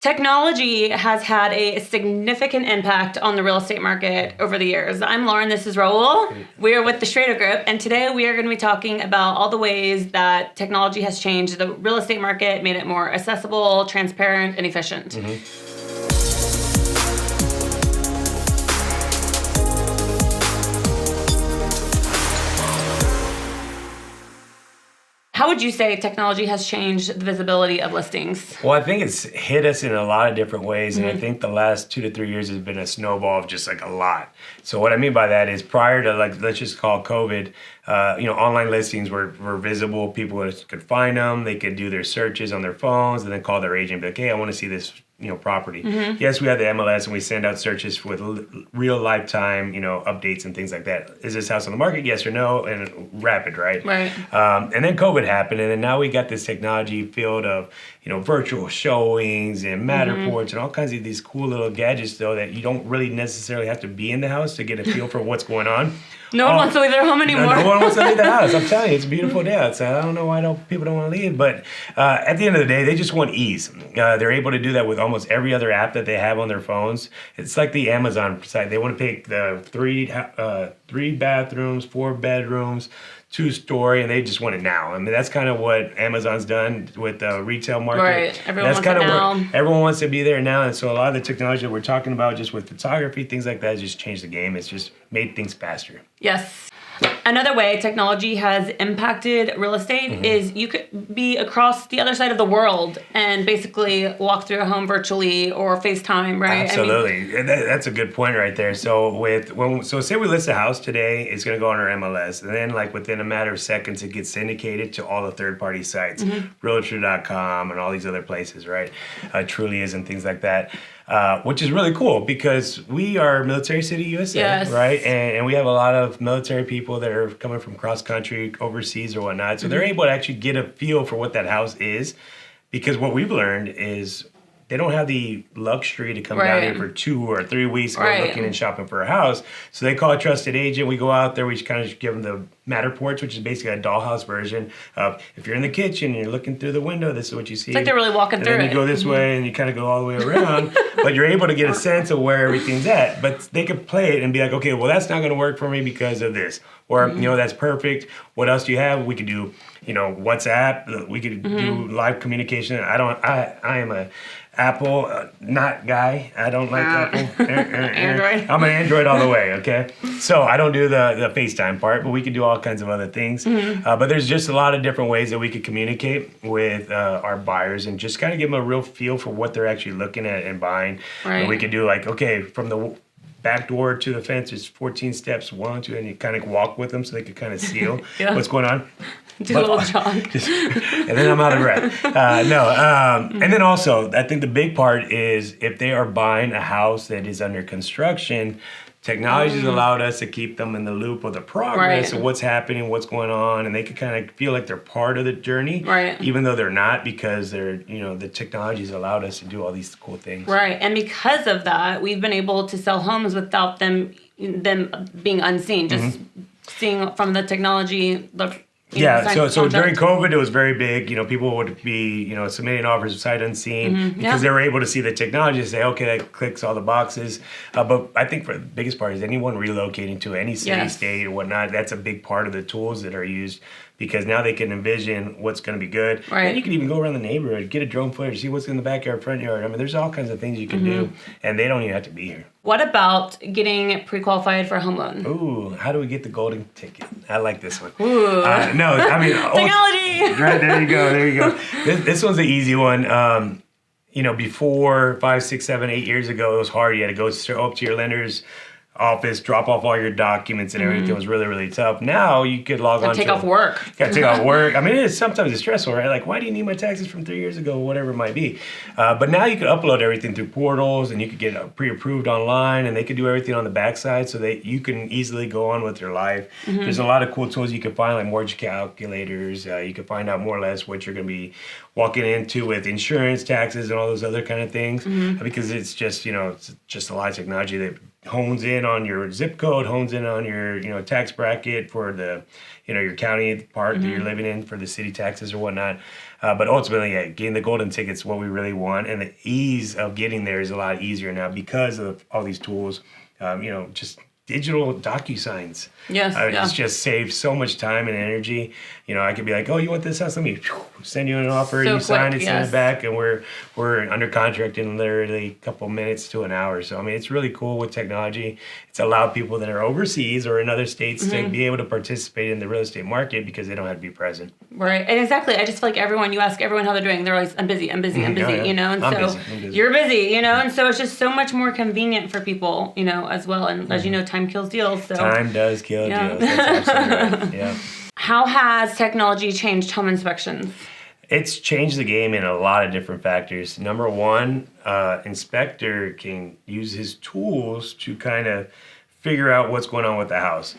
Technology has had a significant impact on the real estate market over the years. I'm Lauren, this is Raul. We are with the Schrader Group, and today we are going to be talking about all the ways that technology has changed the real estate market, made it more accessible, transparent, and efficient. How would you say technology has changed the visibility of listings? Well, I think it's hit us in a lot of different ways. And I think the last 2 to 3 years has been a snowball of just like a lot. So what I mean by that is prior to let's just call COVID, online listings were visible. People could find them. They could do their searches on their phones and then call their agent and be like, hey, I want to see this property. Yes, we have the MLS and we send out searches with real lifetime, updates and things like that. Is this house on the market? Yes or no? And rapid, right? Right. And then COVID happened, and then now we got this technology field of, virtual showings and Matterports and all kinds of these cool little gadgets, though, that you don't really necessarily have to be in the house to get a feel for what's going on. No one wants to leave their home anymore. No one wants to leave the house. I'm telling you, it's a beautiful day outside. I don't know why people don't want to leave, but at the end of the day, they just want ease. They're able to do that with almost every other app that they have on their phones. It's like the Amazon site. They want to pick the three bathrooms, 4 bedrooms, 2-story, and they just want it now. I mean, that's kind of what Amazon's done with the retail market. Right. Everyone that's wants it now. Everyone wants to be there now, and so a lot of the technology that we're talking about, just with photography, things like that, has just changed the game. It's just made things faster. Yes. Another way technology has impacted real estate is you could be across the other side of the world and basically walk through a home virtually or FaceTime, right? Absolutely. That's a good point right there. So say we list a house today, it's going to go on our MLS, and then within a matter of seconds, it gets syndicated to all the third-party sites, Realtor.com and all these other places, right? Trulies and things like that. Which is really cool because we are Military City, USA, right? And we have a lot of military people that are coming from cross country, overseas or whatnot. So they're able to actually get a feel for what that house is, because what we've learned is they don't have the luxury to come down here for 2 or 3 weeks looking and shopping for a house. So they call a trusted agent. We go out there. We kind of give them the Matterports, which is basically a dollhouse version of if you're in the kitchen and you're looking through the window, this is what you see. It's like they're really walking through it. And then you go this way and you kind of go all the way around. But you're able to get a sense of where everything's at. But they could play it and be like, okay, well, that's not going to work for me because of this. Or, that's perfect. What else do you have? We could do, WhatsApp. We could do live communication. I am a Apple not guy. I don't like Apple. Android. I'm an Android all the way, okay? So I don't do the FaceTime part, but we can do all kinds of other things. But there's just a lot of different ways that we could communicate with our buyers and just kind of give them a real feel for what they're actually looking at and buying. Right. And we could do from the back door to the fence is 14 steps, 1, 2, and you kind of walk with them so they could kind of see what's going on. Do a little jog. And then I'm out of breath. And then also, I think the big part is if they are buying a house that is under construction, technology has allowed us to keep them in the loop of the progress of what's happening, what's going on, and they can kind of feel like they're part of the journey, even though they're not, because they're, the technology has allowed us to do all these cool things. Right, and because of that, we've been able to sell homes without them being unseen, just seeing from the technology. So during COVID, it was very big. People would be, submitting offers sight unseen because they were able to see the technology and say, okay, that clicks all the boxes. But I think for the biggest part is anyone relocating to any city, state, or whatnot, that's a big part of the tools that are used, because now they can envision what's going to be good. Right. And you can even go around the neighborhood, get a drone footage, see what's in the backyard, front yard. I mean, there's all kinds of things you can do, and they don't even have to be here. What about getting pre-qualified for a home loan? Ooh, how do we get the golden ticket? I like this one. Ooh. Technology! Right, there you go. This one's the easy one. Before 5, 6, 7, 8 years ago, it was hard. You had to go up to your lender's office, drop off all your documents and everything. It was really, really tough. Now you could log on. Take off work. Take off work. I mean, sometimes it's stressful, right? Like, why do you need my taxes from 3 years ago? Whatever it might be. But now you can upload everything through portals, and you could get pre-approved online, and they could do everything on the backside so that you can easily go on with your life. There's a lot of cool tools you can find, like mortgage calculators. You can find out more or less what you're going to be walking into with insurance, taxes, and all those other kind of things. Because it's just, it's just a lot of technology that hones in on your zip code, hones in on your tax bracket for the your county part that you're living in for the city taxes or whatnot. But ultimately, getting the golden ticket's what we really want, and the ease of getting there is a lot easier now because of all these tools. Just digital DocuSigns. Yes, It's just saved so much time and energy. I could be like, oh, you want this house? Let me send you an offer. So You sign quick, it, send it back, and we're under contract in literally a couple minutes to an hour. So, it's really cool with technology. It's allowed people that are overseas or in other states to be able to participate in the real estate market because they don't have to be present. Right. And exactly. I just feel like you ask everyone how they're doing, they're always, I'm busy, I'm busy. Yeah. And I'm so busy. you're busy, and so it's just so much more convenient for people, as well. And as you know, time kills deals. So Time does kill deals. That's absolutely right. Yeah. How has technology changed home inspections? It's changed the game in a lot of different factors. Number one, inspector can use his tools to kind of figure out what's going on with the house.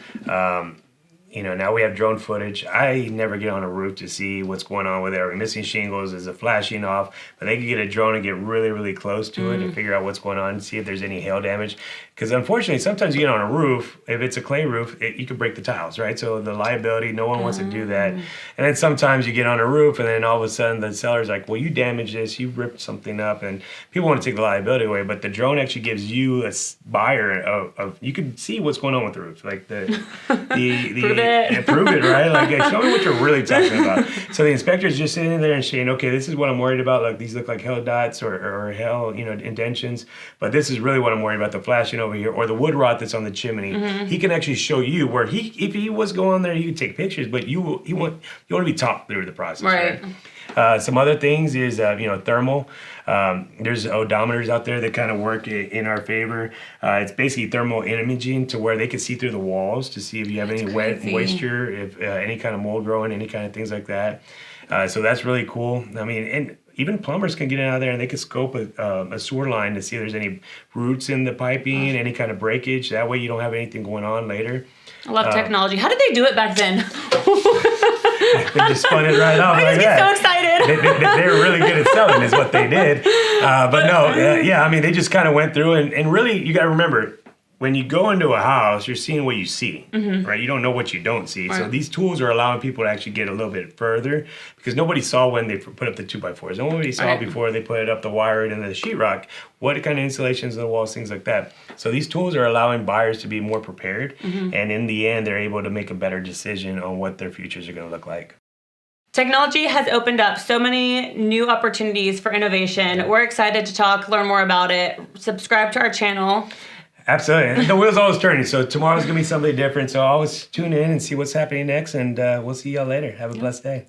Now we have drone footage. I never get on a roof to see what's going on with it. Are we missing shingles? Is it flashing off? But they can get a drone and get really, really close to it and figure out what's going on and see if there's any hail damage. Because unfortunately, sometimes you get on a roof, if it's a clay roof, you could break the tiles, right? So the liability, no one wants to do that. And then sometimes you get on a roof and then all of a sudden the seller's like, well, you damaged this, you ripped something up, and people want to take the liability away. But the drone actually gives you a buyer of you can see what's going on with the roof. Like prove it, right? Like, show me what you're really talking about. So the inspector's just sitting there and saying, okay, this is what I'm worried about. Like, these look like hail dots or hail, indentions. But this is really what I'm worried about, the flashing over here or the wood rot that's on the chimney. He can actually show you where if he was going there, he could take pictures, but you want to be talked through the process, right? Some other things is, thermal. There's odometers out there that kind of work in our favor. It's basically thermal imaging to where they can see through the walls to see if you have any wet moisture, if any kind of mold growing, any kind of things like that. So that's really cool. And even plumbers can get out there and they can scope a sewer line to see if there's any roots in the piping, any kind of breakage. That way you don't have anything going on later. I love technology. How did they do it back then? They just spun it right off. I just get so excited. They were really good at selling is what they did. But no, they just kind of went through and really you got to remember, when you go into a house, you're seeing what you see, right? You don't know what you don't see. Right. So these tools are allowing people to actually get a little bit further because nobody saw when they put up the 2x4s. Nobody saw before they put it up the wire and the sheetrock, what kind of insulations in the walls, things like that. So these tools are allowing buyers to be more prepared. And in the end, they're able to make a better decision on what their futures are going to look like. Technology has opened up so many new opportunities for innovation. We're excited to learn more about it. Subscribe to our channel. Absolutely. The wheel's always turning. So tomorrow's going to be something different. So always tune in and see what's happening next. And we'll see y'all later. Have a blessed day.